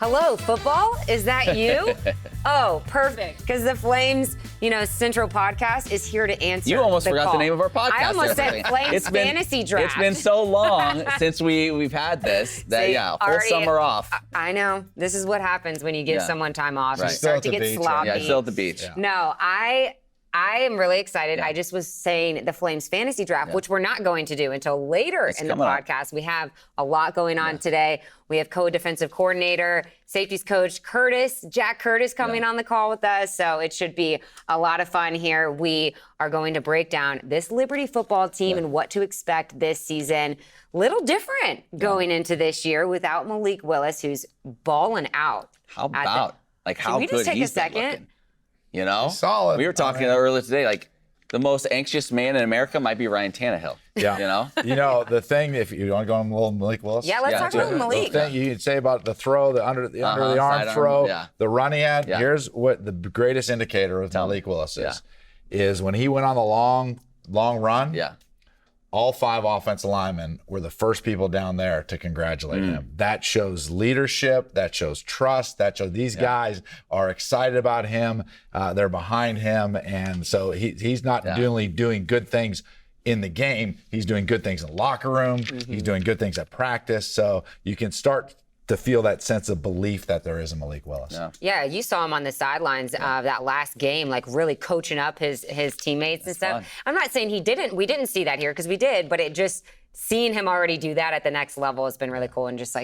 Hello, football? Is that you? Oh, perfect. Because the Flames, Central podcast is here to answer. You almost forgot call. the name of our podcast. I almost said Flames Fantasy Draft. It's been so long since we've had this that, full summer off. I know. This is what happens when you give someone time off. Right. You start to get sloppy. Yeah, still at the beach. Yeah. No, I am really excited. Yeah. I just was saying the Flames Fantasy Draft, which we're not going to do until later in the podcast. We have a lot going on today. We have co-defensive coordinator, safeties coach Jack Curtis coming on the call with us. So it should be a lot of fun here. We are going to break down this Liberty football team and what to expect this season. Little different going into this year without Malik Willis, who's balling out. How about? How good he's been looking. Can we just take a second? Solid. We were talking earlier today, the most anxious man in America might be Ryan Tannehill. Yeah. The thing, if you want to go on a little Malik Willis. Yeah, let's talk about Malik. The thing you can say about the throw, the under the arm throw, the run he had. Here's what the greatest indicator of Malik Willis is when he went on the long run. Yeah. All 5 offensive linemen were the first people down there to congratulate him. That shows leadership. That shows trust. That shows these guys are excited about him. They're behind him. And so he's not only doing good things in the game. He's doing good things in the locker room. He's doing good things at practice. So you can start to feel that sense of belief that there is in Malik Willis. Yeah, you saw him on the sidelines of that last game, really coaching up his teammates and stuff. Fun. I'm not saying we didn't see that here because we did, but it just seeing him already do that at the next level has been really cool and just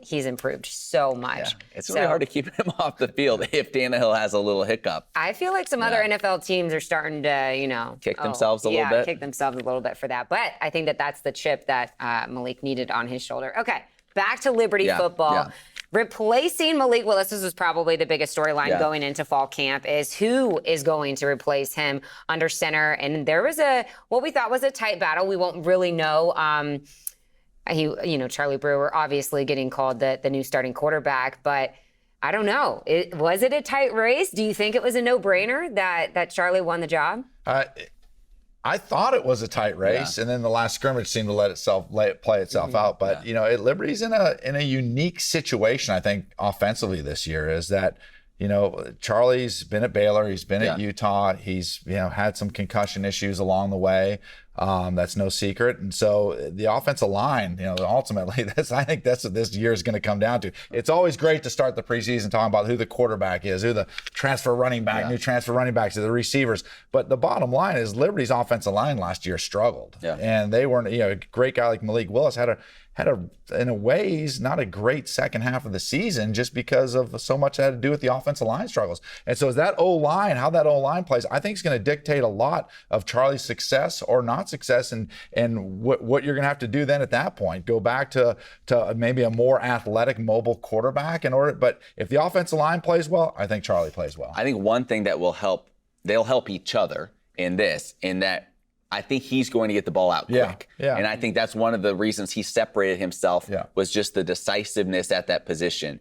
he's improved so much. Yeah. It's really hard to keep him off the field if Tannehill has a little hiccup. I feel like some other NFL teams are starting to, kick themselves a little bit. Kick themselves a little bit for that. But I think that's the chip that Malik needed on his shoulder. Okay. Back to Liberty football. Yeah. Replacing Malik Willis, this was probably the biggest storyline going into fall camp, is who is going to replace him under center. And there was what we thought was a tight battle. We won't really know. Charlie Brewer obviously getting called the new starting quarterback, but I don't know. Was it a tight race? Do you think it was a no-brainer that Charlie won the job? I thought it was a tight race, and then the last scrimmage seemed to let it play itself out. But Liberty's in a unique situation, I think, offensively this year. Is that Charlie's been at Baylor, he's been at Utah, he's had some concussion issues along the way. That's no secret. And so the offensive line, ultimately, I think that's what this year is going to come down to. It's always great to start the preseason talking about who the quarterback is, who the transfer running back, new transfer running backs, the receivers. But the bottom line is Liberty's offensive line last year struggled. Yeah. And they weren't, a great guy like Malik Willis had in a ways, not a great second half of the season just because of so much that had to do with the offensive line struggles. And so that O-line, how that O-line plays, I think is going to dictate a lot of Charlie's success or not success and what you're going to have to do then at that point. Go back to maybe a more athletic, mobile quarterback but if the offensive line plays well, I think Charlie plays well. I think one thing that will help, they'll help each other in that I think he's going to get the ball out quick. Yeah. And I think that's one of the reasons he separated himself was just the decisiveness at that position.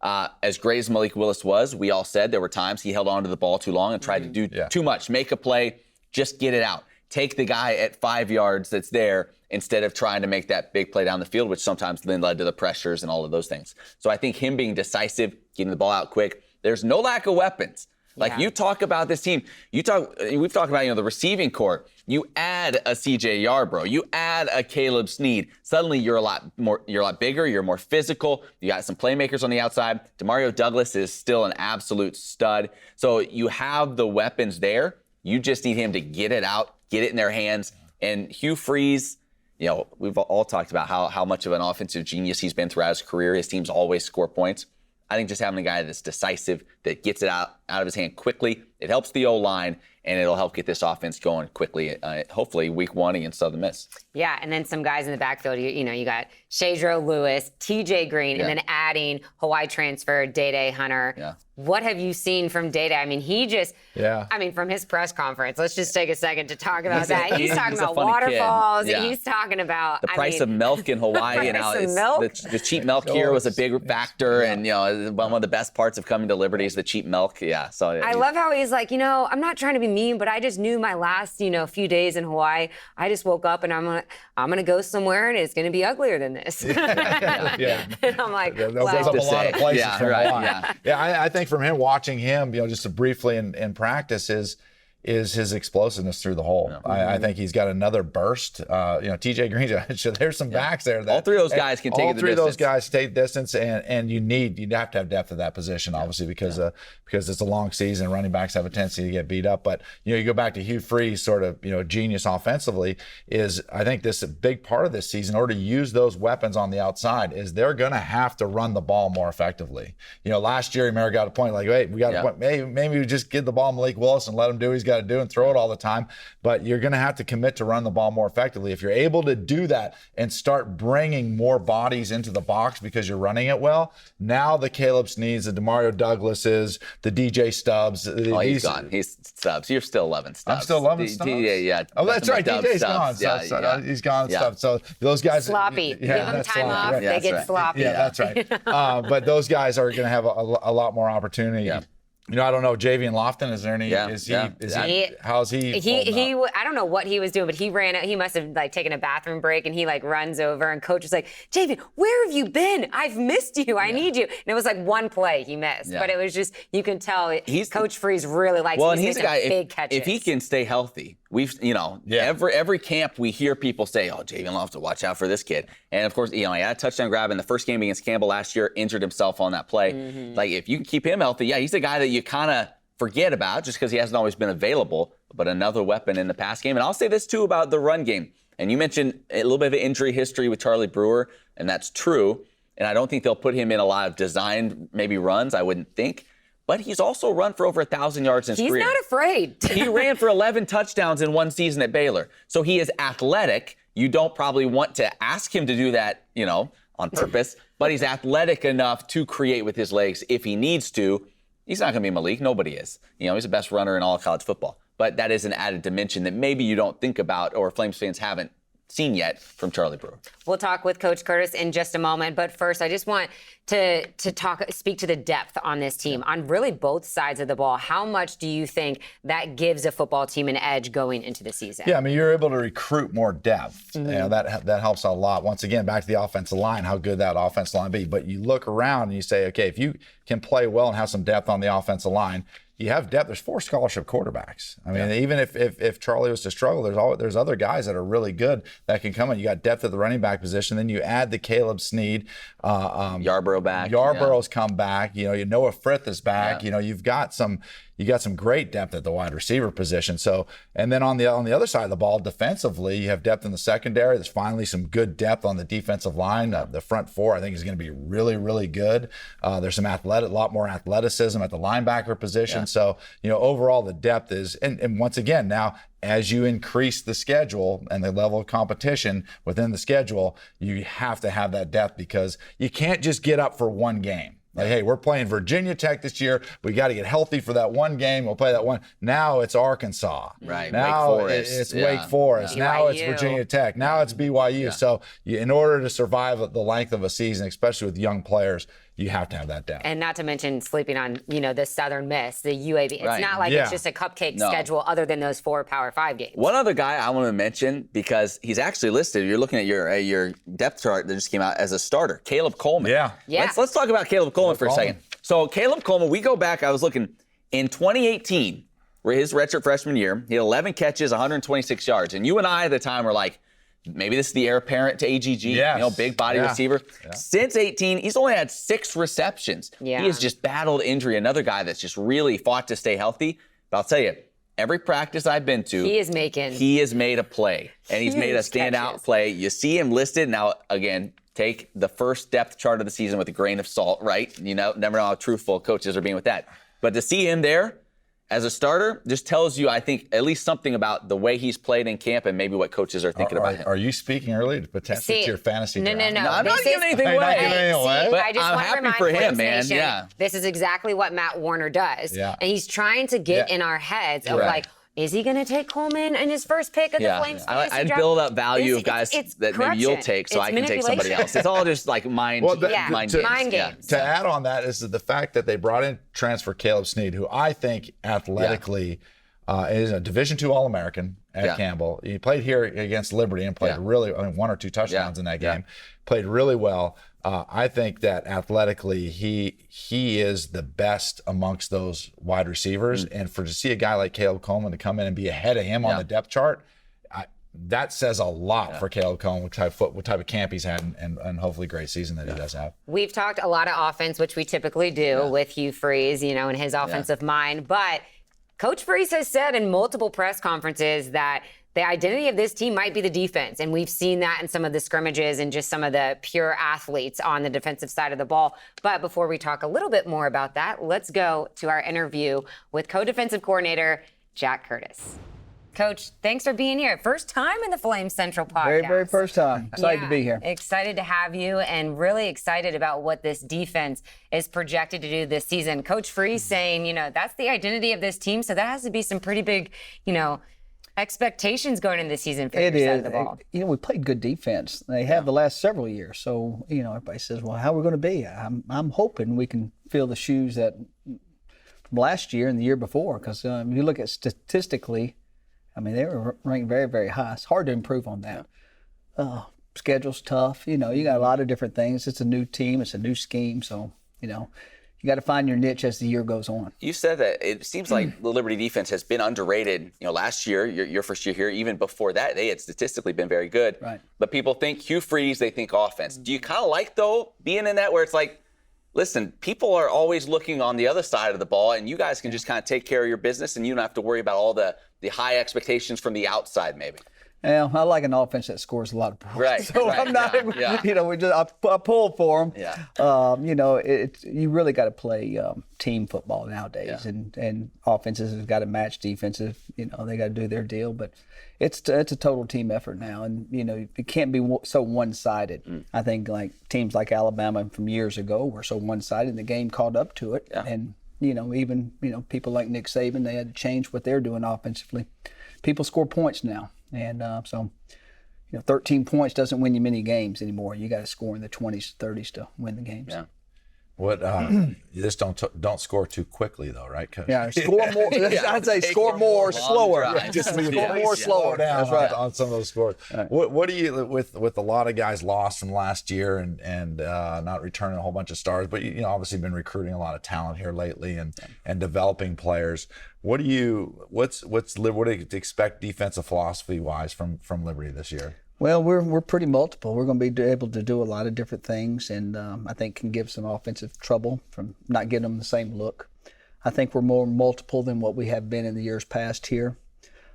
As great as Malik Willis was, we all said there were times he held on to the ball too long and tried to do too much. Make a play, just get it out. Take the guy at 5 yards that's there instead of trying to make that big play down the field, which sometimes then led to the pressures and all of those things. So I think him being decisive, getting the ball out quick, there's no lack of weapons. You talk about this team, we've talked about, the receiving core. You add a CJ Yarbrough, you add a Caleb Snead. Suddenly you're a lot bigger, you're more physical. You got some playmakers on the outside. Demario Douglas is still an absolute stud. So you have the weapons there. You just need him to get it out, get it in their hands. And Hugh Freeze, we've all talked about how much of an offensive genius he's been throughout his career. His teams always score points. I think just having a guy that's decisive, that gets it out of his hand quickly, it helps the O-line, and it'll help get this offense going quickly, hopefully week 1 against Southern Miss. Yeah, and then some guys in the backfield, you got Shadro Lewis, TJ Green, and then adding Hawaii transfer Day Hunter. Yeah. What have you seen from Day? I mean, from his press conference, let's just take a second to talk about that. He's talking about waterfalls. Yeah. He's talking about the price of milk in Hawaii. The cheap milk here was a big factor, and one of the best parts of coming to Liberty is the cheap milk. Yeah, so I love how he's like, I'm not trying to be mean, but I just knew my last, few days in Hawaii. I just woke up and I'm gonna go somewhere and it's gonna be uglier than this. Yeah. And I'm like, There's a lot of places from Hawaii. Yeah. I think from him, watching him, just briefly in practice is his explosiveness through the hole. I think he's got another burst. TJ Green, there's some backs there. All three of those guys can take the distance. All three of those guys take distance, and you'd have to have depth at that position, obviously, because it's a long season. Running backs have a tendency to get beat up. But, you go back to Hugh Freeze, sort of, genius offensively, is I think this a big part of this season, in order to use those weapons on the outside, is they're going to have to run the ball more effectively. Last year, Mary got a point like, wait, we got a point. Maybe we just give the ball to Malik Willis and let him do what he's got to do and throw it all the time. But you're going to have to commit to run the ball more effectively. If you're able to do that and start bringing more bodies into the box because you're running it well, now the Caleb Sneads, the Demario Douglases, the DJ Stubbs. He's gone. He's Stubbs. You're still loving Stubbs. I'm still loving Stubbs? Yeah. Oh, that's right. DJ's gone. He's gone. Stubbs. So those guys. Sloppy. Give them time off. They get sloppy. Yeah, that's right. But those guys are going to have a lot more opportunity. Yeah. I don't know, Javian Lofton, is there any, how's he? I don't know what he was doing, but he ran out. He must have taken a bathroom break and he runs over and coach was like, Javian, where have you been? I've missed you. I need you. And it was one play he missed, but it was just, you can tell Coach Freeze really likes and he's a guy, big catches. If he can stay healthy, every camp we hear people say, oh, Javian Lofton, watch out for this kid. And of course, he had a touchdown grab in the first game against Campbell last year, injured himself on that play. Mm-hmm. If you can keep him healthy, he's a guy that you kind of forget about just because he hasn't always been available, but another weapon in the pass game. And I'll say this too about the run game. And you mentioned a little bit of an injury history with Charlie Brewer, and that's true. And I don't think they'll put him in a lot of designed maybe runs, I wouldn't think. But he's also run for over 1,000 yards in his career. He's not afraid. He ran for 11 touchdowns in one season at Baylor. So he is athletic. You don't probably want to ask him to do that, on purpose. But he's athletic enough to create with his legs if he needs to. He's not going to be Malik. Nobody is. He's the best runner in all of college football. But that is an added dimension that maybe you don't think about or Flames fans haven't seen yet from Charlie Brewer. We'll talk with Coach Curtis in just a moment, but first I just want to speak to the depth on this team on really both sides of the ball. How much do you think that gives a football team an edge going into the season? Yeah, you're able to recruit more depth. Mm-hmm. That helps out a lot. Once again, back to the offensive line, how good that offensive line be. But you look around and you say, okay, if you can play well and have some depth on the offensive line, you have depth. There's 4 scholarship quarterbacks. Even if Charlie was to struggle, there's other guys that are really good that can come in. You got depth at the running back position. Then you add the Caleb Snead, Yarborough back. Yarborough's come back. Noah Frith is back. Yeah. You've got some great depth at the wide receiver position. So, and then on the other side of the ball, defensively, you have depth in the secondary. There's finally some good depth on the defensive line. The front 4, I think, is going to be really, really good. There's a lot more athleticism at the linebacker position. Yeah. So, overall, the depth is, and once again, now, as you increase the schedule and the level of competition within the schedule, you have to have that depth because you can't just get up for one game. Hey, we're playing Virginia Tech this year. We got to get healthy for that one game. We'll play that one. Now it's Arkansas. Right. Now Wake Forest. It's Wake Forest. Yeah. Now BYU. It's Virginia Tech. Now it's BYU. Yeah. So in order to survive the length of a season, especially with young players, you have to have that depth. And not to mention sleeping on, the Southern Miss, the UAB. It's not like it's just a cupcake schedule other than those 4 Power 5 games. One other guy I want to mention, because he's actually listed, you're looking at your depth chart that just came out as a starter, Caleb Coleman. Yeah. Let's talk about Caleb Coleman for a second. So Caleb Coleman, we go back, I was looking, in 2018, his redshirt freshman year, he had 11 catches, 126 yards. And you and I at the time were like, maybe this is the heir apparent to AGG, yes. Big body receiver. Yeah. Since 18, he's only had 6 receptions. Yeah. He has just battled injury. Another guy that's just really fought to stay healthy. But I'll tell you, every practice I've been to, he has made a play. And he's made a standout play. You see him listed. Now, again, take the first depth chart of the season with a grain of salt, right? Never know how truthful coaches are being with that. But to see him there as a starter just tells you, I think, at least something about the way he's played in camp and maybe what coaches are thinking about him. Are you speaking early to potentially to your fantasy draft? No. I'm not giving anything away. But I just I'm happy for him, man. Nation, this is exactly what Matt Warner does. Yeah. And he's trying to get in our heads of Is he going to take Coleman in his first pick of the Flames? I'd build up value of guys that maybe you'll take so I can take somebody else. It's all just like mind games. To add on that is the fact that they brought in transfer Caleb Snead, who I think athletically is a Division II All-American at Campbell. He played here against Liberty and played really, 1 or 2 touchdowns in that game. Played really well. I think that athletically he is the best amongst those wide receivers. And to see a guy like Caleb Coleman to come in and be ahead of him on the depth chart, that says a lot for Caleb Coleman, what type of camp he's had, and hopefully great season that he does have. We've talked a lot of offense, which we typically do with Hugh Freeze, and his offensive mind. But Coach Freeze has said in multiple press conferences that the identity of this team might be the defense. And we've seen that in some of the scrimmages and just some of the pure athletes on the defensive side of the ball. But before we talk a little bit more about that, let's go to our interview with co-defensive coordinator Jack Curtis. Coach, thanks for being here. First time in the Flames Central podcast. Very, very first time. Excited to be here. Excited to have you and really excited about what this defense is projected to do this season. Coach Freeze saying, that's the identity of this team. So that has to be some pretty big, expectations going into the season for your side of the ball. We played good defense. They have the last several years. So, everybody says, well, how are we going to be? I'm hoping we can fill the shoes that from last year and the year before. Because if you look at statistically, they were ranked very, very high. It's hard to improve on that. Schedule's tough. You got a lot of different things. It's a new team. It's a new scheme. So, you got to find your niche as the year goes on. You said that it seems like the Liberty defense has been underrated. Last year, your first year here, even before that, they had statistically been very good. Right. But people think Hugh Freeze, they think offense. Do you kind of like, though, being in that where it's like, listen, people are always looking on the other side of the ball, and you guys can just kind of take care of your business, and you don't have to worry about all the high expectations from the outside, maybe. Yeah, I like an offense that scores a lot of points. Right. So I'm not, I pull for them. Yeah. You really got to play team football nowadays, and offenses have got to match defensive. They got to do their deal, but it's a total team effort now, and it can't be so one-sided. I think like teams like Alabama from years ago were so one-sided, and the game caught up to it, and even people like Nick Saban, they had to change what they're doing offensively. People score points now. And so 13 points doesn't win you many games anymore. You got to score in the 20s, 30s to win the games. Yeah. You just don't score too quickly, though, right, Coach? Yeah, score more. I'd say score more slower. Score more slower down. That's right. On some of those scores. Right. What do you with a lot of guys lost from last year and not returning a whole bunch of stars, but obviously been recruiting a lot of talent here lately and developing players. What do you expect defensive philosophy wise from Liberty this year? Well, we're pretty multiple. We're going to be able to do a lot of different things, and I think can give some offensive trouble from not getting them the same look. I think we're more multiple than what we have been in the years past here.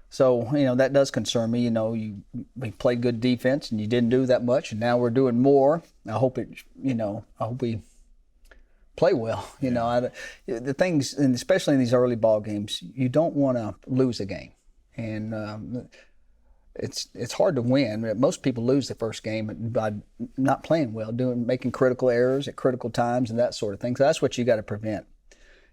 So, that does concern me. We played good defense, and you didn't do that much, and now we're doing more. I hope we play well. The things, and especially in these early ball games, you don't want to lose a game, and it's hard to win. Most people lose the first game by not playing well, making critical errors at critical times and that sort of thing. So that's what you got to prevent.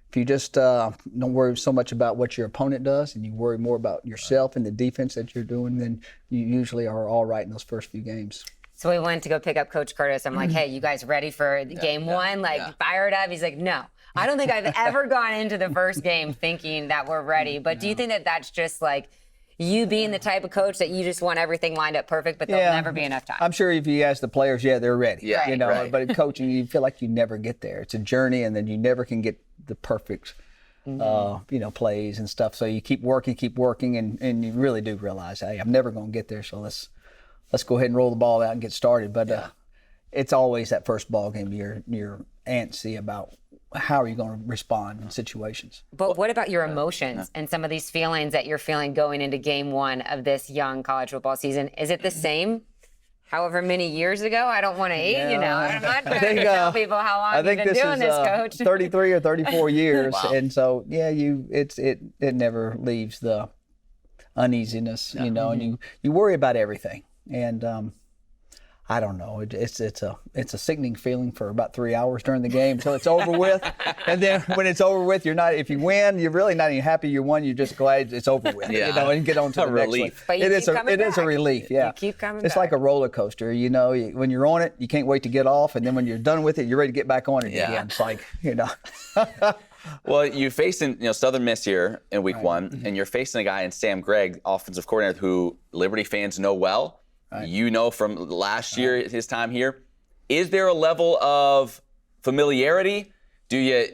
If you just don't worry so much about what your opponent does and you worry more about yourself and the defense that you're doing, then you usually are all right in those first few games. So we went to go pick up Coach Curtis. I'm like, hey, you guys ready for game one? Fired up? He's like, no. I don't think I've ever gone into the first game thinking that we're ready. But do you think that that's just like you being the type of coach that you just want everything lined up perfect, but there'll never be enough time? I'm sure if you ask the players, they're ready. Yeah, right. But in coaching, you feel like you never get there. It's a journey, and then you never can get the perfect, plays and stuff. So you keep working, and you really do realize, hey, I'm never going to get there. So let's go ahead and roll the ball out and get started. But it's always that first ball game you're antsy about. How are you going to respond in situations? But what about your emotions and some of these feelings that you're feeling going into game one of this young college football season? Is it the same however many years ago? I don't want to age you now. I'm not trying to tell people how long you've been doing this, Coach. 33 or 34 years. Wow. And so, it never leaves the uneasiness, and you worry about everything. And I don't know. It's a sickening feeling for about 3 hours during the game until it's over with, and then when it's over with, you're not. If you win, you're really not even happy you won. You're just glad it's over with. And get on to the next one. But it is a relief. Yeah, you keep coming. It's back. like a roller coaster. When you're on it, you can't wait to get off, and then when you're done with it, you're ready to get back on it again. It's like Well, you facing Southern Miss here in week one, and you're facing a guy in Sam Gregg, offensive coordinator, who Liberty fans know well. Right. You know from last year, his time here. Is there a level of familiarity? Do you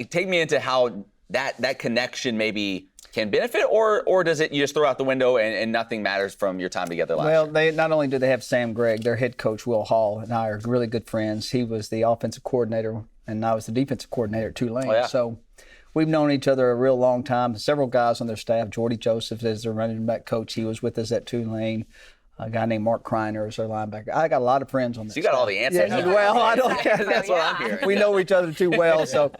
take me into how that connection maybe can benefit, or does it you just throw out the window and nothing matters from your time together last year? Well, not only do they have Sam Gregg, their head coach Will Hall and I are really good friends. He was the offensive coordinator, and I was the defensive coordinator at Tulane. Oh, yeah. So we've known each other a real long time. Several guys on their staff. Jordy Joseph is their running back coach. He was with us at Tulane. A guy named Mark Kreiner is our linebacker. I got a lot of friends on this. So you got all the answers. Yeah, well, I don't care. That's what I'm hearing. We know each other too well, so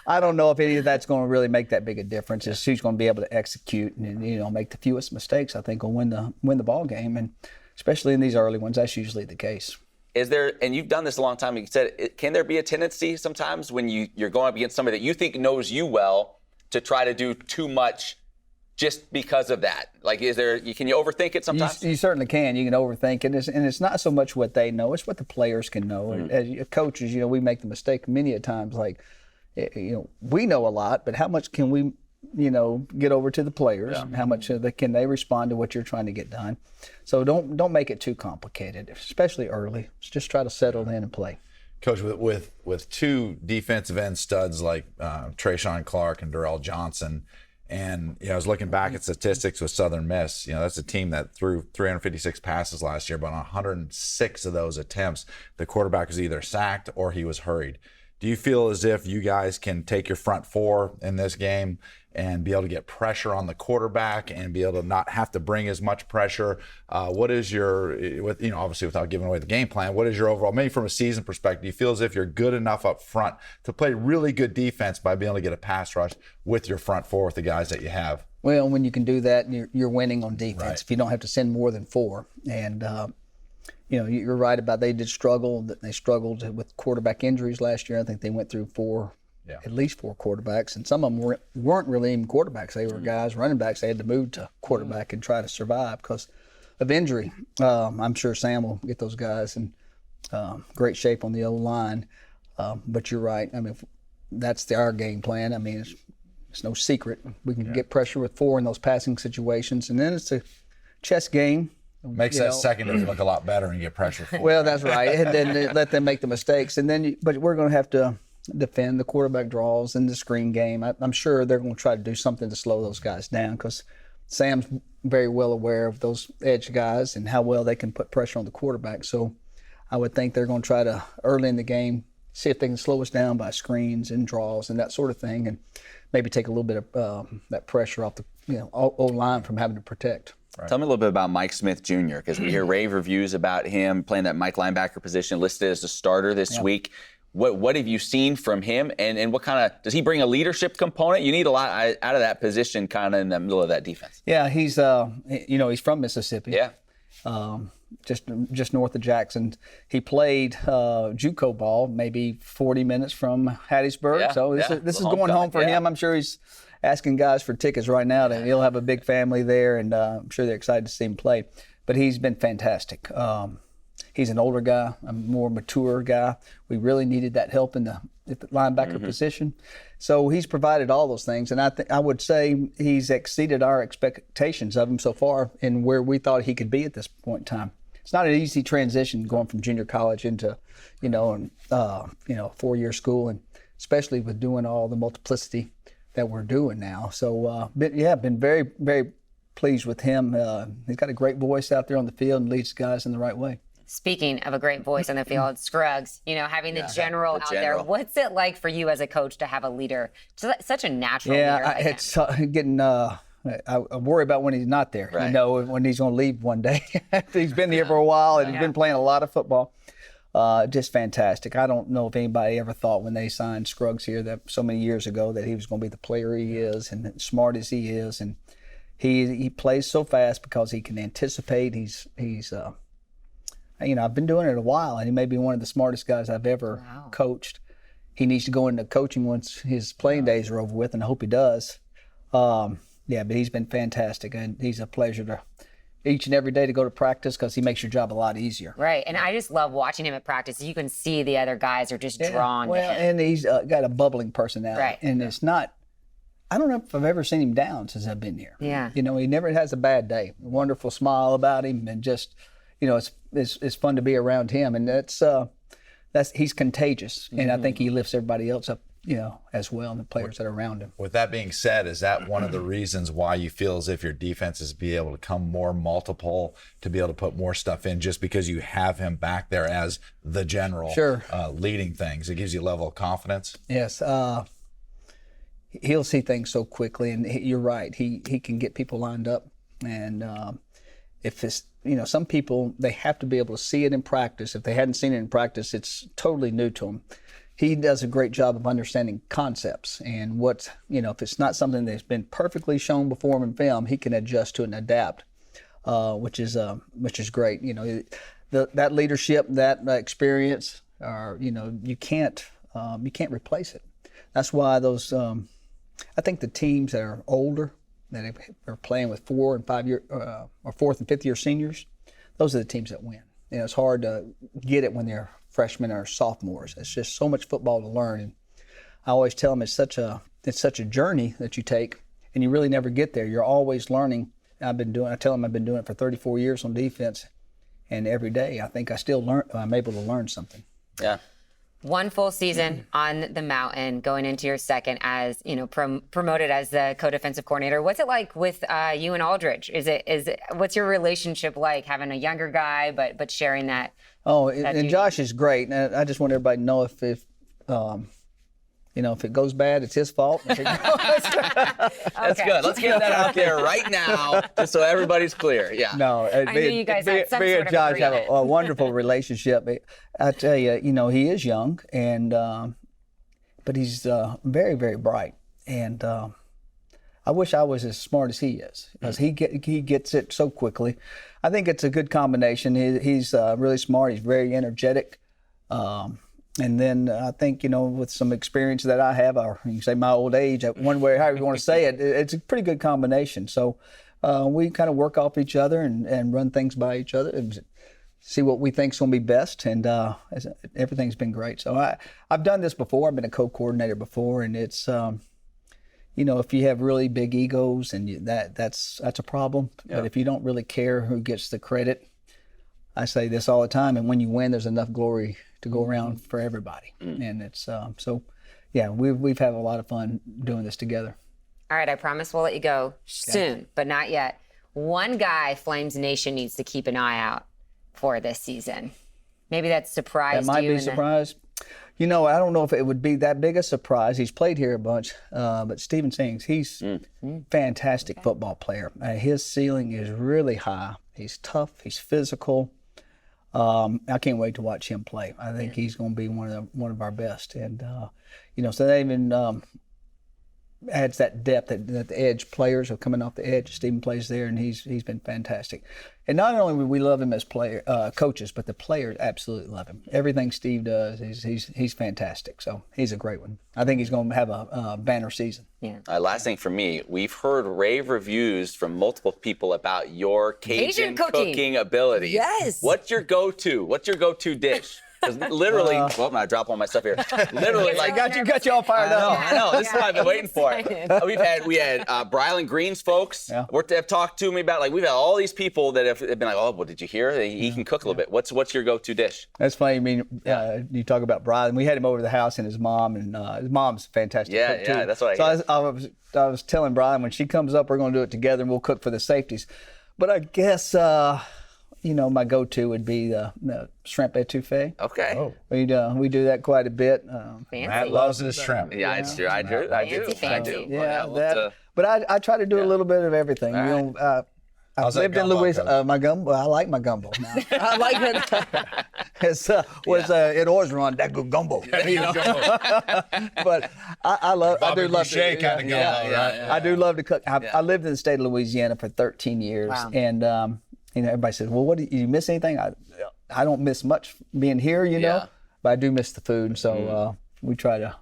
I don't know if any of that's going to really make that big a difference. It's who's going to be able to execute and make the fewest mistakes. I think will win the ball game, and especially in these early ones, that's usually the case. Is there, and you've done this a long time, you said, can there be a tendency sometimes when you're going up against somebody that you think knows you well to try to do too much just because of that? Like, can you overthink it sometimes? You certainly can. You can overthink it. And it's not so much what they know, it's what the players can know. Mm-hmm. As coaches, we make the mistake many a times, like, we know a lot, but how much can we, get over to the players? Yeah. How much can they respond to what you're trying to get done? So don't make it too complicated, especially early. Just try to settle in and play. Coach, with two defensive end studs like Trayshawn Clark and Darrell Johnson, and I was looking back at statistics with Southern Miss. That's a team that threw 356 passes last year, but on 106 of those attempts, the quarterback was either sacked or he was hurried. Do you feel as if you guys can take your front four in this game and be able to get pressure on the quarterback and be able to not have to bring as much pressure? What is your, obviously without giving away the game plan, what is your overall, maybe from a season perspective, do you feel as if you're good enough up front to play really good defense by being able to get a pass rush with your front four with the guys that you have? Well, when you can do that, you're winning on defense. Right. If you don't have to send more than four. And, you're right about they did struggle. They struggled with quarterback injuries last year. I think they went through at least four quarterbacks, and some of them weren't really even quarterbacks. They were guys, running backs. They had to move to quarterback and try to survive because of injury. I'm sure Sam will get those guys in great shape on the O-line. But you're right. I mean, that's our game plan. I mean, it's no secret. We can get pressure with four in those passing situations, and then it's a chess game. Makes that secondary look a lot better and get pressure for. Well, that's right. And then let them make the mistakes. And then, but we're going to have to defend the quarterback draws and the screen game. I'm sure they're going to try to do something to slow those guys down because Sam's very well aware of those edge guys and how well they can put pressure on the quarterback. So I would think they're going to try to, early in the game, see if they can slow us down by screens and draws and that sort of thing, and maybe take a little bit of that pressure off the O-line from having to protect. Right. Tell me a little bit about Mike Smith Jr., because we hear rave reviews about him playing that Mike linebacker position, listed as a starter this week. What have you seen from him, and what kind of, does he bring a leadership component? You need a lot out of that position kind of in the middle of that defense. Yeah, he's he's from Mississippi. Yeah. Just north of Jackson. He played JUCO ball maybe 40 minutes from Hattiesburg. Yeah, so this is going home for him. I'm sure he's asking guys for tickets right now. He'll have a big family there, and I'm sure they're excited to see him play. But he's been fantastic. He's an older guy, a more mature guy. We really needed that help in the linebacker position. So he's provided all those things, and I would say he's exceeded our expectations of him so far in where we thought he could be at this point in time. It's not an easy transition going from junior college into, a 4-year school, and especially with doing all the multiplicity that we're doing now. So, been very, very pleased with him. He's got a great voice out there on the field and leads guys in the right way. Speaking of a great voice on the field, Scruggs, having the general out there. What's it like for you as a coach to have a leader, such a natural leader? Yeah, it's getting. I worry about when he's not there. Right. When he's going to leave one day. He's been here for a while and he's been playing a lot of football. Just fantastic. I don't know if anybody ever thought when they signed Scruggs here that so many years ago that he was going to be the player he is and as smart as he is, and he plays so fast because he can anticipate. He's I've been doing it a while, and he may be one of the smartest guys I've ever coached. He needs to go into coaching once his playing days are over with, and I hope he does. But he's been fantastic, and he's a pleasure to each and every day to go to practice because he makes your job a lot easier. Right, and I just love watching him at practice. You can see the other guys are just drawn to him. And he's got a bubbling personality. Right. And it's not, I don't know if I've ever seen him down since I've been here. Yeah. He never has a bad day. A wonderful smile about him, and just, it's fun to be around him, and he's contagious, and I think he lifts everybody else up, as well, and the players that are around him. With that being said, is that one of the reasons why you feel as if your defense is be able to come more multiple, to be able to put more stuff in, just because you have him back there as the general, leading things? It gives you a level of confidence. Yes, he'll see things so quickly, and you're right. He can get people lined up, and if it's some people, they have to be able to see it in practice. If they hadn't seen it in practice, it's totally new to them. He does a great job of understanding concepts, and if it's not something that's been perfectly shown before in film, he can adjust to it and adapt, which is great. That leadership, that experience, you can't replace it. That's why those. I think the teams that are older, that are playing with 4 and 5 year or 4th and 5th year seniors, those are the teams that win. It's hard to get it when they're freshmen or sophomores. It's just so much football to learn, and I always tell them it's such a journey that you take, and you really never get there. You're always learning. I tell them I've been doing it for 34 years on defense, and every day I think I'm able to learn something. Yeah. One full season on the mountain, going into your second as promoted as the co-defensive coordinator. What's it like with you and Aldridge? What's your relationship like, having a younger guy but sharing that? And Josh is great. And I just want everybody to know if it goes bad, it's his fault. That's good. Let's get that out there right now, just so everybody's clear. Yeah. No, I knew you guys had some sort of Josh have a wonderful relationship. I tell you, he is young, and but he's very, very bright. And I wish I was as smart as he is, because he gets it so quickly. I think it's a good combination. He's really smart. He's very energetic. And then I think, with some experience that I have, or you can say my old age, one way, however you want to say it, it's a pretty good combination. So we kind of work off each other and run things by each other and see what we think's going to be best. And everything's been great. So I've done this before. I've been a co-coordinator before, and it's, if you have really big egos, and that's a problem. Yeah. But if you don't really care who gets the credit, I say this all the time, and when you win, there's enough glory to go around for everybody. And it's we've had a lot of fun doing this together. All right, I promise we'll let you go soon, but not yet. One guy Flames Nation needs to keep an eye out for this season. Maybe that surprised you. That might be a surprise. I don't know if it would be that big a surprise. He's played here a bunch, but Steven Sings, he's fantastic football player. His ceiling is really high. He's tough. He's physical. I can't wait to watch him play. I think he's going to be one of our best. And so that even adds that depth that the edge players are coming off the edge. Steven plays there, and he's been fantastic. And not only do we love him as coaches, but the players absolutely love him. Everything Steve does, he's fantastic. So he's a great one. I think he's going to have a banner season. Yeah. Last thing from me, we've heard rave reviews from multiple people about your Cajun cooking abilities. Yes. What's your go-to dish? Because literally, I drop all my stuff here. Literally, got you all fired up. I know. This is what I've been waiting for. We had Brylan Green's folks. Yeah. Have talked to me about, we've had all these people that have been like, oh, well, did you hear? He can cook a little bit. What's your go-to dish? That's funny. I mean, you talk about Brylan. We had him over to the house, and his mom, and his mom's fantastic cook too. Yeah, that's what I hear. So I was telling Brylan, when she comes up, we're going to do it together, and we'll cook for the safeties. But I guess my go-to would be the shrimp etouffee. Okay. Oh. We do that quite a bit. Matt loves his shrimp. Yeah, it's true. I do. Yeah, but I try to do a little bit of everything. Right. I've lived in Louisiana. My gumbo. I like my gumbo now. I like it. It always run that good gumbo. But I do love to kind of gumbo, right? I do love to cook. I lived in the state of Louisiana for 13 years, and everybody says, "Well, what do you miss anything?" I don't miss much being here, but I do miss the food. And so we try to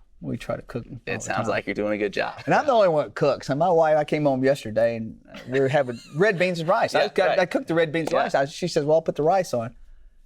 cook. It sounds like you're doing a good job. And I'm the only one that cooks. And my wife, I came home yesterday and we were having red beans and rice. I cooked the red beans and rice. She says, well, I'll put the rice on.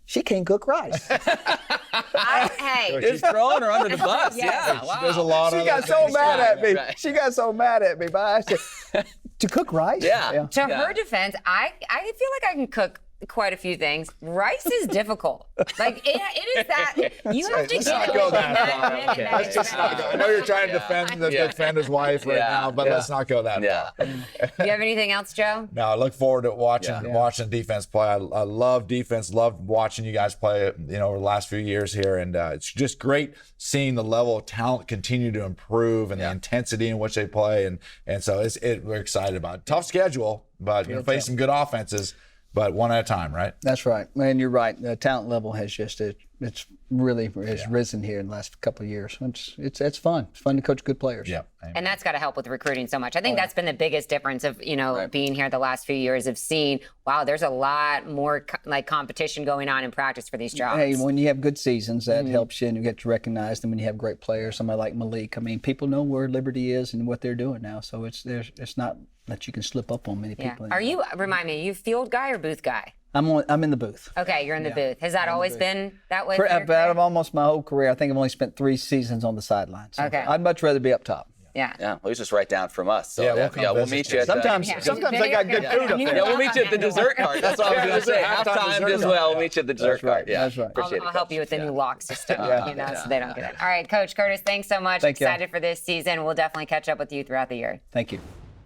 She can't cook rice. Hey, Just throwing her under the bus. Yeah. Wow. There's a lot of. She got so mad at me. She got so mad at me. But I said, to cook rice? Yeah. To her defense, I feel like I can cook quite a few things. Rice is difficult. Like it is that you have to Let's not go that far. Let's just not go. I know you're trying to defend his wife right now, but let's not go that far. Do you have anything else, Joe? No, I look forward to watching defense play. I love defense. Loved watching you guys play. Over the last few years here, and it's just great seeing the level of talent continue to improve and the intensity in which they play, and so we're excited about it. Tough schedule, but you're facing good offenses. But one at a time, right? That's right. And you're right. The talent level has it's really risen here in the last couple of years. It's fun. It's fun to coach good players. Yeah. And that's got to help with recruiting so much. I think that's been the biggest difference of, being here the last few years of seeing, wow, there's a lot more competition going on in practice for these jobs. Hey, when you have good seasons, that helps you and you get recognized. And when you have great players, somebody like Malik, I mean, people know where Liberty is and what they're doing now. So it's not that you can slip up on many people. Remind me, are you field guy or booth guy? I'm in the booth. Okay, you're in the booth. Has that always been that way? Out of almost my whole career, I think I've only spent 3 seasons on the sidelines. So okay. I'd much rather be up top. Yeah. Well, he's just right down from us. So we'll meet you. Sometimes they got good food up there. Yeah, we'll meet you at the dessert cart. That's what I was going to say. Halftime as well. We'll meet you at the dessert cart. Yeah, that's right. I'll help you with the new lock system, so they don't get it. All right, Coach Curtis, thanks so much. Excited for this season. We'll definitely catch up with you throughout the year. Thank you.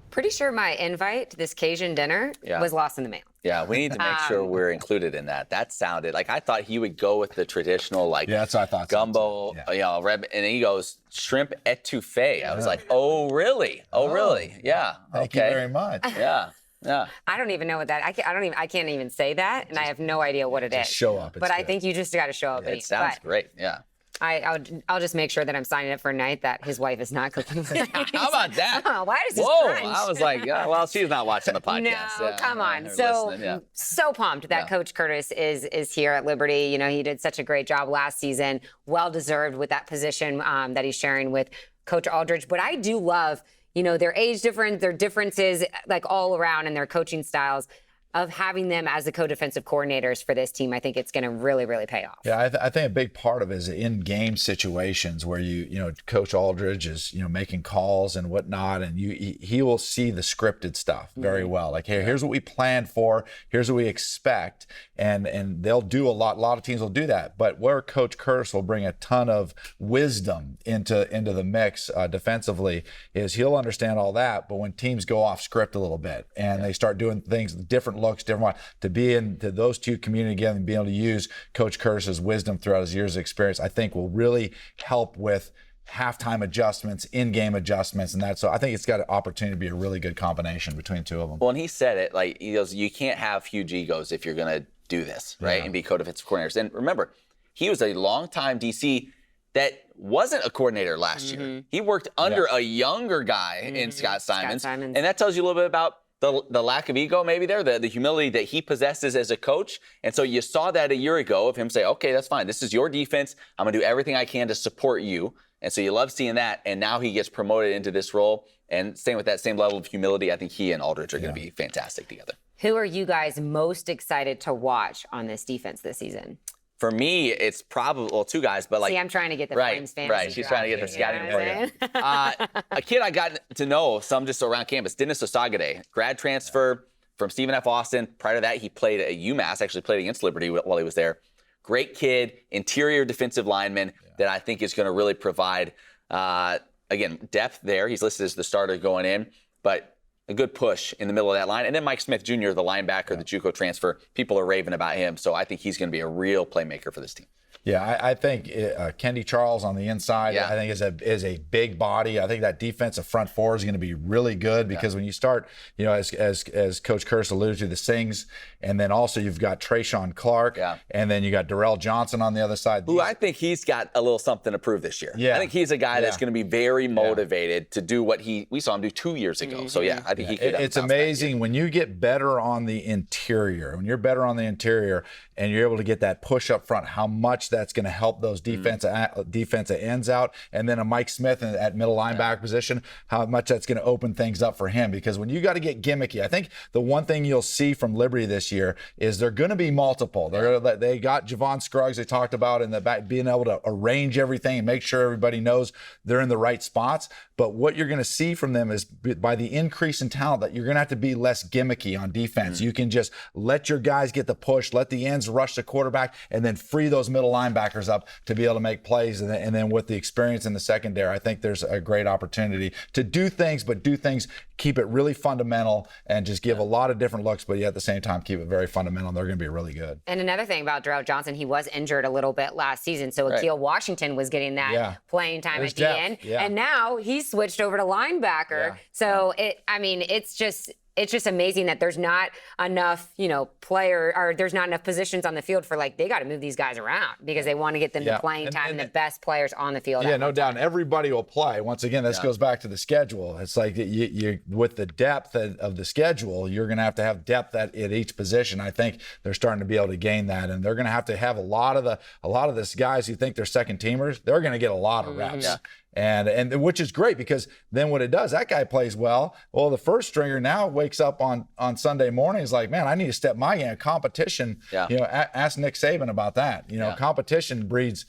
Pretty sure my invite to this Cajun dinner was lost in the mail. Yeah, we need to make sure we're included in that. That sounded like I thought he would go with the traditional that's what I thought. Gumbo, and he goes shrimp etouffee. I was like, oh really? Oh really? Yeah. Thank you very much. Yeah. I don't even know what that. I can't even say that, and I have no idea what it is. Show up. But I think you just got to show up. It sounds great. Yeah. I'll just make sure that I'm signing up for a night that his wife is not cooking. How about that? Why does this crunch? I was like, she's not watching the podcast. No, come on. So pumped that Coach Curtis is here at Liberty. He did such a great job last season. Well deserved with that position that he's sharing with Coach Aldridge. But I do love, their age difference, their differences like all around in their coaching styles. Of having them as the co-defensive coordinators for this team, I think it's going to really, really pay off. Yeah, I think a big part of it is in-game situations where Coach Aldridge is making calls and whatnot, and he will see the scripted stuff very well. Like, hey, here's what we planned for, here's what we expect, and they'll do a lot. A lot of teams will do that, but where Coach Curtis will bring a ton of wisdom into the mix defensively is he'll understand all that. But when teams go off script a little bit and they start doing things different looks, different to be into those two community together and be able to use Coach Curtis's wisdom throughout his years of experience, I think will really help with halftime adjustments, in-game adjustments, and that. So I think it's got an opportunity to be a really good combination between two of them. Well, and he said it, like, he goes, you can't have huge egos if you're going to do this, right? And be co-defensive coordinators. And remember, he was a longtime DC that wasn't a coordinator last year. He worked under a younger guy in Scott Simons. And that tells you a little bit about the lack of ego maybe there, the humility that he possesses as a coach. And so you saw that a year ago of him say, okay, that's fine. This is your defense. I'm going to do everything I can to support you. And so you love seeing that. And now he gets promoted into this role. And staying with that same level of humility, I think he and Aldridge are going to be fantastic together. Who are you guys most excited to watch on this defense this season? For me, it's probably, two guys, but See, I'm trying to get the Flames fantasy. Right, she's trying to get her scouting report. A kid I got to know, some just around campus, Dennis Osagade, grad transfer from Stephen F. Austin. Prior to that, he played at UMass, actually played against Liberty while he was there. Great kid, interior defensive lineman that I think is going to really provide, again, depth there. He's listed as the starter going in, but a good push in the middle of that line. And then Mike Smith Jr., the linebacker, the JUCO transfer, people are raving about him. So I think he's going to be a real playmaker for this team. Yeah, I think Kendi Charles on the inside, I think is a big body. I think that defensive front four is going to be really good because when you start, as Coach Curtis alluded to, the Sings, and then also you've got Trayshawn Clark, and then you got Darrell Johnson on the other side. Who I think he's got a little something to prove this year. I think he's a guy that's going to be very motivated to do what we saw him do 2 years ago. So I think he could. It's amazing when you get better on the interior. When you're better on the interior, and you're able to get that push up front, how much that's going to help those defensive ends out. And then a Mike Smith at middle linebacker position, how much that's going to open things up for him. Because when you got to get gimmicky, I think the one thing you'll see from Liberty this year is they're going to be multiple. They got Javon Scruggs they talked about in the back, being able to arrange everything and make sure everybody knows they're in the right spots. But what you're going to see from them is by the increase in talent that you're going to have to be less gimmicky on defense. You can just let your guys get the push, let the ends rush the quarterback, and then free those middle linebackers up to be able to make plays. And then with the experience in the secondary, I think there's a great opportunity to do things, but do things, keep it really fundamental and just give a lot of different looks, but yet at the same time, keep it very fundamental. And they're going to be really good. And another thing about Darrell Johnson, he was injured a little bit last season. So Akil Washington was getting that playing time at the end. And now he's switched over to linebacker. So it's just amazing that there's not enough, there's not enough positions on the field for they got to move these guys around because they want to get them to playing time and the best players on the field. Yeah, no doubt. And everybody will play. Once again, this goes back to the schedule. It's like you with the depth of the schedule, you're going to have depth at each position. I think they're starting to be able to gain that, and they're going to have a lot of this guys who think they're second teamers. They're going to get a lot of reps. Yeah. And which is great because then what it does, that guy plays well. Well, the first stringer now wakes up on Sunday morning. He's like, man, I need to step my game. Competition. Yeah. Ask Nick Saban about that. Competition breeds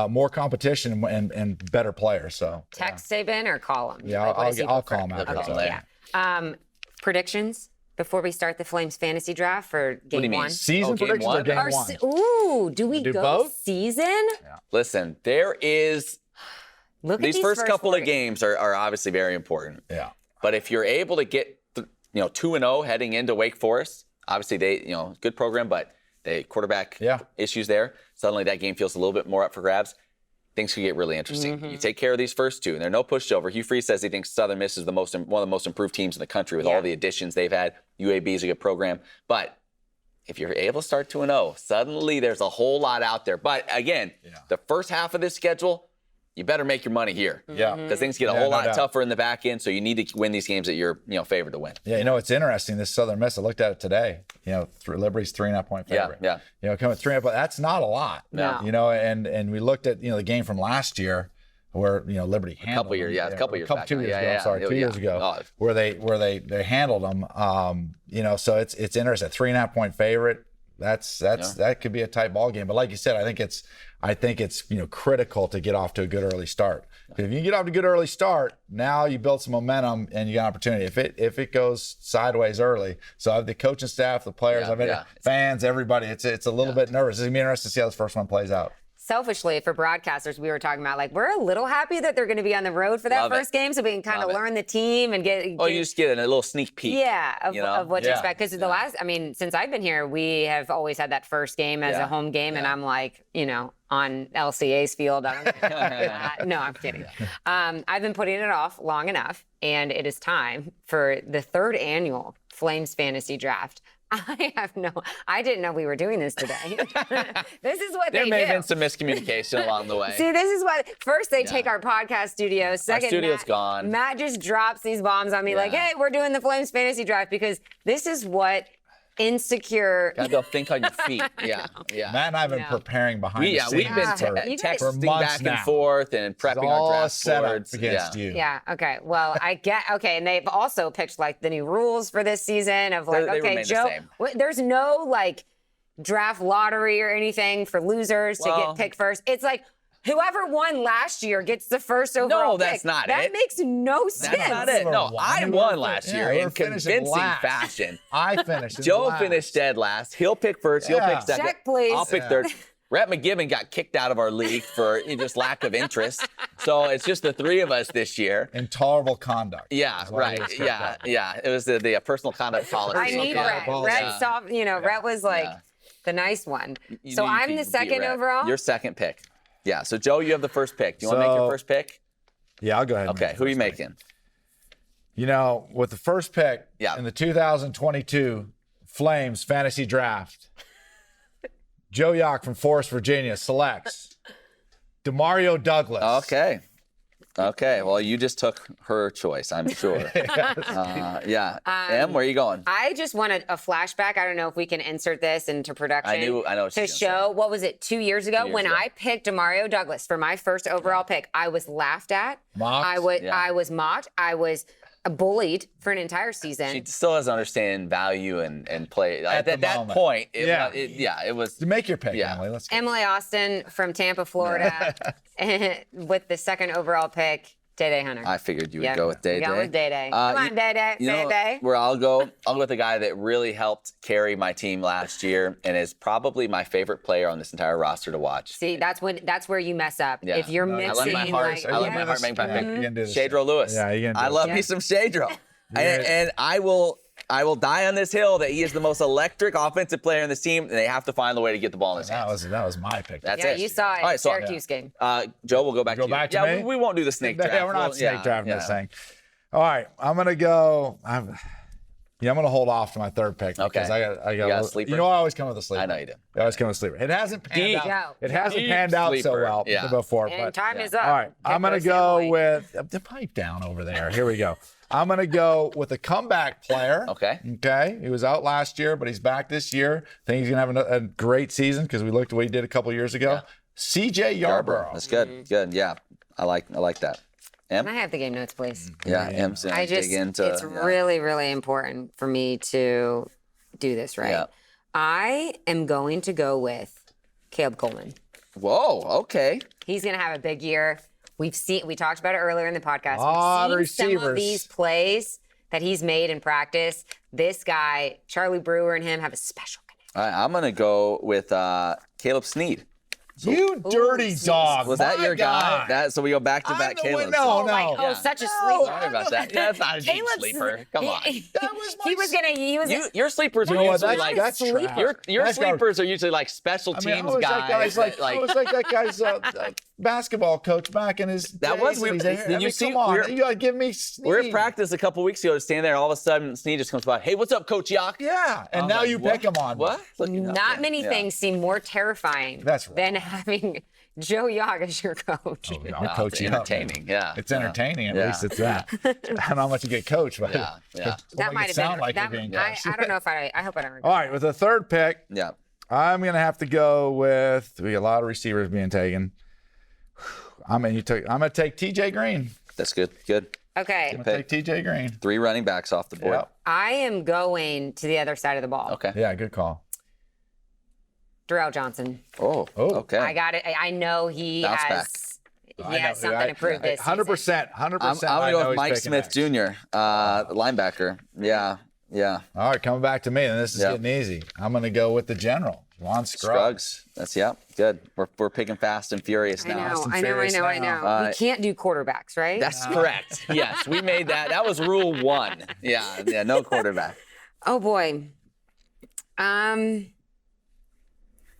more competition and better players. So text Saban or call him. Yeah, I'll call him after. Okay, predictions before we start the Flames fantasy draft for game what do you mean? one. Season predictions or game one? Ooh, do we go both? Season? Yeah. Listen, there is. Look these at first couple of games are obviously very important. Yeah. But if you're able to get 2-0 heading into Wake Forest, obviously they good program, but the quarterback issues there. Suddenly that game feels a little bit more up for grabs. Things could get really interesting. You take care of these first two, and they're no pushover. Hugh Freeze says he thinks Southern Miss is one of the most improved teams in the country with all the additions they've had. UAB is a good program, but if you're able to start 2-0, suddenly there's a whole lot out there. But again, the first half of this schedule, you better make your money here. Yeah. Because things get a whole lot tougher in the back end, so you need to win these games that you're favored to win. Yeah, it's interesting, this Southern Miss, I looked at it today, Liberty's 3.5-point favorite. Yeah. Coming 3.5, that's not a lot. No. And we looked at, the game from last year where, Liberty handled them. 2 years back. 2 years ago, I'm sorry, 2 years ago, where they handled them. So it's interesting, 3.5-point favorite. That could be a tight ball game. But like you said, I think it's critical to get off to a good early start. If you get off to a good early start, now you build some momentum and you got an opportunity. If it goes sideways early, so I have the coaching staff, the players, fans, everybody, it's a little bit nervous. It's gonna be interesting to see how this first one plays out. Selfishly, for broadcasters, we were talking about we're a little happy that they're going to be on the road for that first game, so we can kind of learn the team and get. You just get a little sneak peek. Yeah, of what to expect. Because since I've been here, we have always had that first game as a home game, and I'm on LCA's field. No, I'm kidding. I've been putting it off long enough, and it is time for the third annual Flames Fantasy Draft. I didn't know we were doing this today. This is what there they do. There may have been some miscommunication along the way. See, this is what, first they take our podcast studio. Second, our studio's gone. Matt just drops these bombs on me hey, we're doing the Flames Fantasy Draft because this is what insecure. Gotta be able to think on your feet. Yeah. Matt and I have been preparing behind the scenes. We've been texting back and forth and prepping our draft boards against you. Yeah. Okay. Well, and they've also pitched the new rules for this season of Joe, there's no draft lottery or anything for losers to get picked first. It's whoever won last year gets the first overall pick. No, that's not it. That makes no sense. That's not it. No, I won last year in convincing fashion. I finished Joe finished dead last. He'll pick first. He'll pick second. Check, please. I'll pick third. Rhett McGibbon got kicked out of our league for just lack of interest. So it's just the three of us this year. Intolerable conduct. Yeah, right. Yeah. It was the personal conduct policy. I need Rhett. Rhett was the nice one. So I'm the second overall? Your second pick. Yeah, so Joe, you have the first pick. Do you want to make your first pick? Yeah, I'll go ahead. Okay, who are you making? With the first pick in the 2022 Flames Fantasy Draft, Joe Yock from Forest, Virginia selects DeMario Douglas. Okay. Okay, well, you just took her choice, I'm sure. Yeah. Em, where are you going? I just wanted a flashback. I don't know if we can insert this into production. I know what to she's show, what was it, 2 years ago? When I picked Demario Douglas for my first overall pick, I was laughed at. Mocked? I was mocked. I was bullied for an entire season. She still doesn't understand value and play. At that point, it was. To make your pick, Yeah. Emily. Let's go. Emily Austin from Tampa, Florida, with the second overall pick, Day Hunter. I figured you would go with Day. Go with Day. Come on, Day. Day. Where I'll go with the guy that really helped carry my team last year and is probably my favorite player on this entire roster to watch. See, that's where you mess up. Yeah. If you're mixing, I let my heart make my pick. Shadro Lewis. Yeah, you can do I love me some Shadro. And I will die on this hill that he is the most electric offensive player in this team, and they have to find the way to get the ball in his hands. That was my pick. That's Yeah, it. you saw it. All right, so, Syracuse game. Joe, we'll go back to you. Back to me? We won't do the snake draft. Yeah, we're not snake drafting this thing. All right, I'm gonna go. I'm gonna hold off to my third pick. Okay. Because I got got a sleeper? You know, I always come with a sleeper. I know you do. I alwa's coming with a sleeper. It hasn't panned out. Deep. It hasn't panned out so sleeper. well Yeah. before. And but time is up. all right, I'm gonna those go Emily. with the pipe down over there. Here we go. I'm gonna go with a comeback player. Okay. Okay. He was out last year, but he's back this year. I think he's gonna have a great season because we looked at what he did a couple years ago. Yeah. C.J. Yarborough. That's good. Good. Yeah. I like that. Em? Can I have the game notes, please? Yeah. Em's gonna dig into. It's really, really important for me to do this right. Yeah. I am going to go with Caleb Coleman. Whoa. Okay. He's going to have a big year. We talked about it earlier in the podcast. Lot We've of seen some of receivers. these plays that he's made in practice. This guy, Charlie Brewer, and him have a special connection. All right. I'm gonna go with Caleb Snead. You dirty dog. Was that My your guy? God. So we go back to back. Caleb. No. Oh, such a sleeper. Sorry about that. Yeah, that's not a deep Caleb's- sleeper. Come on. That was my Your sleepers are You know what? usually That's- like that's sleeper. trash. your That's got- sleepers are usually like special I mean, teams I was guys. that guy's that, I was like that guy's basketball coach back in his That days, was and weird. he's like, Did I you mean, see- come on, we're- you gotta give me Snead. we were at practice a couple weeks ago, standing there, and all of a sudden Snead just comes by. Hey, what's up, Coach Yock? Yeah, and I'm now like, you what? pick him on me. What? Not many Yeah. things seem more terrifying That's right. than having Joe Yog as your coach. I'll coach it's you up, entertaining. man. Yeah. It's entertaining. At Yeah. least it's that. I don't know how much you get coached, but Yeah. Yeah. That might have sound been. like that, you're being I coached. don't know if I hope I don't regret. All right, with the third pick, Yeah. I'm gonna have to go with. We got a lot of receivers being taken. I'm gonna take T.J. Green. That's good. Good. Okay. I'm gonna take T.J. Green. 3 running backs off the board. Yep. I am going to the other side of the ball. Okay. Yeah, good call. Darrell Johnson. Oh. Oh. Okay. I got it. I know he Bounce has. back. He has something to prove this season. 100%. I'm 100%. gonna go with Mike Smith Jr., linebacker. Yeah. Yeah. All right, coming back to me, and this is Yep. getting easy. I'm gonna go with the general, Juan Scruggs. Scruggs. That's good. We're picking fast and furious I now. know. and I know. Furious now. We can't do quarterbacks, right? That's correct. Yes, we made that. That was rule 1. Yeah, no quarterback. Oh boy.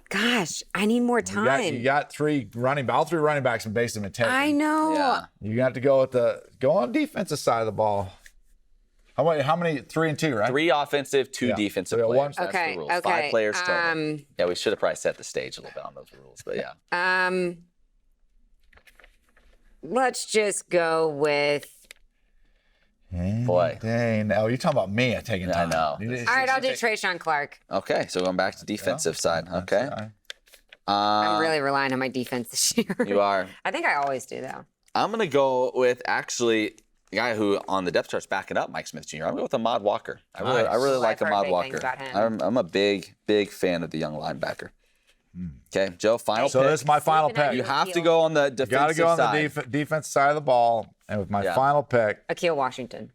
Gosh, I need more time. You got all three running backs in base and taken. I know. Yeah. You have to go on defensive side of the ball. How many? 3 and 2, right? 3 offensive, 2 Yeah. defensive So we got players. one- That's Okay, the rules. okay. 5 players total. Yeah, we should have probably set the stage a little bit on those rules, but yeah. Let's just go with. Boy. Dang. Oh, you're talking about me taking Yeah, I time. know. All right, I'll do Trayshawn Clark. Okay, so going back to defensive side. Okay. I'm really relying on my defense this year. You are. I think I always do, though. I'm going to go with actually the guy who on the depth chart's backing up Mike Smith Jr. I'm going to go with Ahmad Walker. I really I've like heard Ahmad big Walker. things about him. I'm a big fan of the young linebacker. Okay, Joe, final So pick. this is my final Sleeping at pick. You your have to heel. go on the Got defensive to go on side. the defense side of the ball, and with my Yeah. final pick, Akil Washington.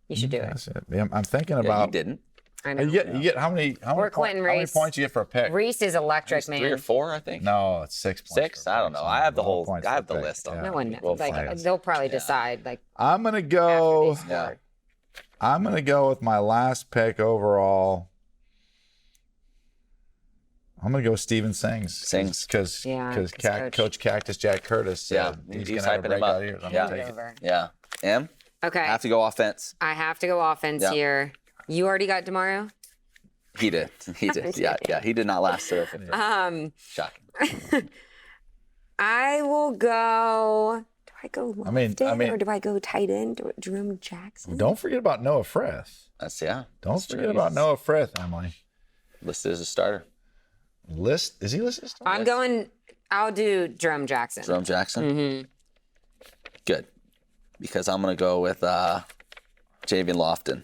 You should do it. that's it. I'm thinking Yeah, you about. didn't. I know. You get how many Clinton Reese. points you get for a pick? Reese is electric, man. 3 or 4, I think. No, it's 6 points. 6? for a I don't pick. know. I have the whole. Points I for have a the pick. list on. Yeah. No one knows. We'll Like, find it. they'll probably decide. Like I'm gonna after go. they score. I'm gonna go with my last pick overall. I'm gonna go with Steven Sings. because Yeah, 'cause Coach Cactus Jack Curtis said Yeah, he's he's gonna have a hyping him breakout up. year. I'm Yeah. gonna take it. Over. Yeah. M? Okay. Have to go offense. I have to go offense Yeah. here. You already got Demario? He did. He did. Yeah. He did not last to the finish. Shocking. I will go I go left or do I go tight end? Jerome Jackson? Don't forget about Noah Frith. Don't forget about Noah Frith, Emily. Listed as a starter. Is he listed as a starter? I'll do Jerome Jackson. Jerome Jackson? Good. Because I'm going to go with Javian Lofton.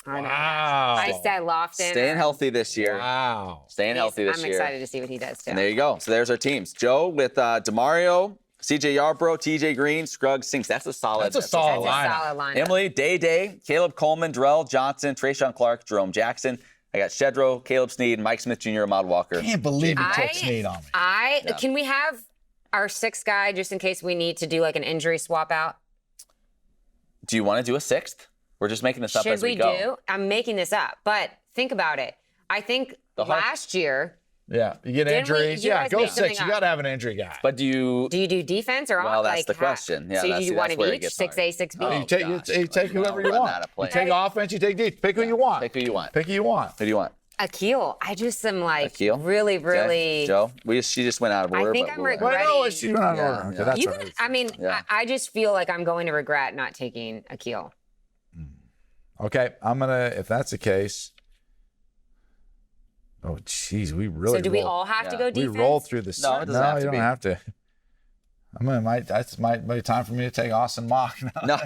Wow. I said Lofton. Staying healthy this year. Wow. Staying healthy this year. year. I'm excited to see what he does, too. And there you go. So there's our teams. Joe with DeMario, CJ Yarbrough, TJ Green, Scruggs, Sinks. That's a solid lineup. Emily, Day, Caleb Coleman, Darrell Johnson, Trayshawn Clark, Jerome Jackson. I got Shedro, Caleb Snead, Mike Smith Jr., Ahmad Walker. Can't believe you took Snead on me. Can we have our sixth guy just in case we need to do like an injury swap out? Do you want to do a sixth? We're just making this up as we go. Should we do? I'm making this up, but think about it. I think last year. Yeah, you get injuries. Go six. You got to have an injury guy. But do you do defense or well? That's the question. Yeah, so you do one of each, 6A, 6B. You take whoever you want. You take offense. You take defense. Pick who you want. Pick who you want. Pick who you want. Who do you want? Akil. I just am like Akil? really. Okay. Joe, she just went out of order. I think I'm regretting. She went out of order. Okay, that's I mean, I just feel like I'm going to regret not taking Akil. Okay, I'm gonna. If that's the case. Oh, geez, we really. So do we all have to go defense? We roll through the. No, it doesn't have to you don't have to. That's might be time for me to take Austin Mock. No,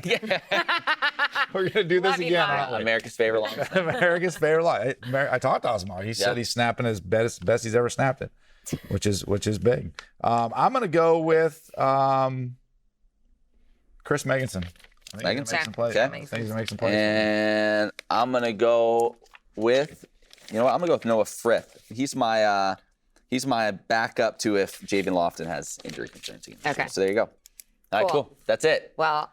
We're gonna do this again. America's favorite line. America's favorite line. I talked to Austin Mock. He said he's snapping his best he's ever snapped it, which is big. I'm gonna go with Chris Meganson. I think he's gonna make some plays. I think he's gonna make some plays. And I'm gonna go with, I'm gonna go with Noah Frith. He's my backup to if Javian Lofton has injury concerns. Okay. So there you go. All right, cool. That's it. Well,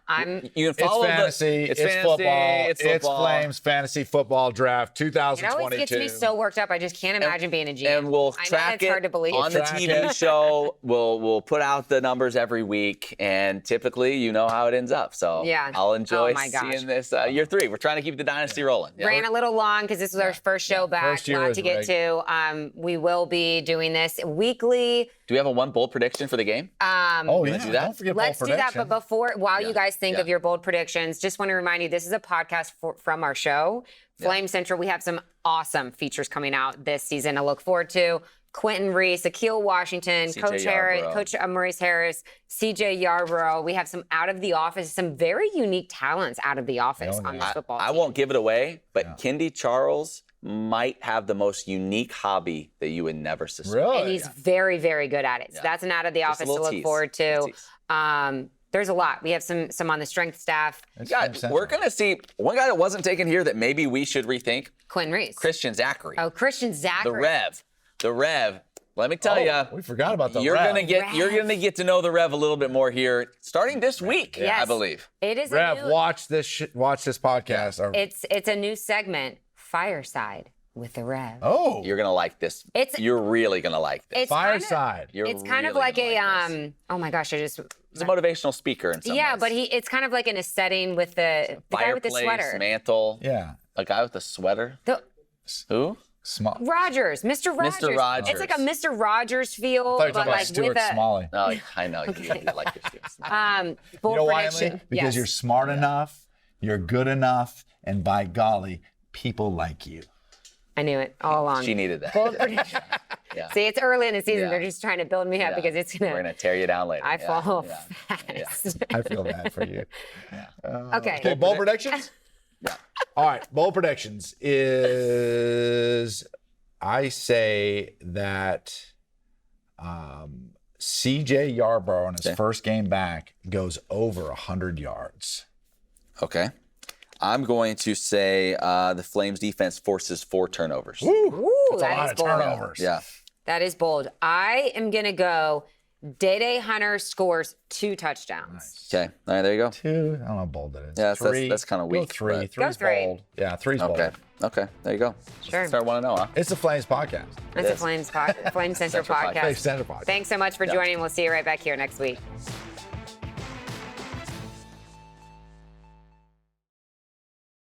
You can follow it's fantasy. It's football. It's Flames Fantasy Football Draft 2022. It always gets me so worked up. I just can't imagine being a GM. And we'll track it hard to believe. on the TV show. We'll put out the numbers every week, and typically, you know how it ends up. So I'll enjoy seeing this year 3. We're trying to keep the dynasty rolling. Yeah. Ran a little long because this was our first show back. A lot to get to. We will be doing this weekly. Do we have a bold prediction for the game? Do that? Don't forget Let's do that. But while you guys think of your bold predictions, just want to remind you, this is a podcast from our show, Flame Central. We have some awesome features coming out this season to look forward to. Quentin Reese, Akil Washington, Coach Maurice Harris, CJ Yarbrough. We have some out of the office, some very unique talents out of the office on this football team. I won't give it away, but Kendi Charles might have the most unique hobby that you would never suspect. Really? And he's very, very good at it. So that's an out of the office to look forward to. There's a lot. We have some on the strength staff. We're going to see one guy that wasn't taken here that maybe we should rethink. Quentin Reese. Christian Zachary. Oh, Christian Zachary. The Rev. Let me tell you. We forgot about the Rev. You're going Rev. to get to know the Rev a little bit more here starting this week, I believe. It is Rev, watch this podcast. It's a new segment, Fireside with the Rev. Oh. You're going to like this. You're really going to like this. Fireside. It's kind of like oh my gosh, he's a motivational speaker in some ways. but it's kind of like in a setting with the guy with the sweater. Mantle. Yeah. A guy with a sweater. Who? Rogers, Mr. Rogers. Mr. Rogers. It's like a Mr. Rogers feel, but like Stuart Smalley. Oh, I know. You like your Stuart Smalley. Bold prediction. Because you're smart enough, you're good enough, and by golly, people like you. I knew it all along. She needed that. Bold prediction. See, it's early in the season. They're just trying to build me up because it's we're gonna tear you down later. I fall fast. I feel bad for you. Okay. Bold predictions? Yeah. All right. Bold predictions is I say that CJ Yarbrough in his first game back goes over 100 yards. Okay. I'm going to say the Flames defense forces 4 turnovers. Ooh, that's a lot of bold. turnovers. Yeah. That is bold. I am going to go Day Hunter scores 2 touchdowns. Nice. Okay. All right, there you go. 2. I don't know how bold that is. Yeah, 3. That's kind of weak. Go 3. Go 3's 3. bold. Yeah, 3's bold. Okay. There you go. Sure. Start want to know, huh? It's the Flames podcast. It's a Flame Central podcast. Flames Central podcast. Thanks so much for joining. We'll see you right back here next week.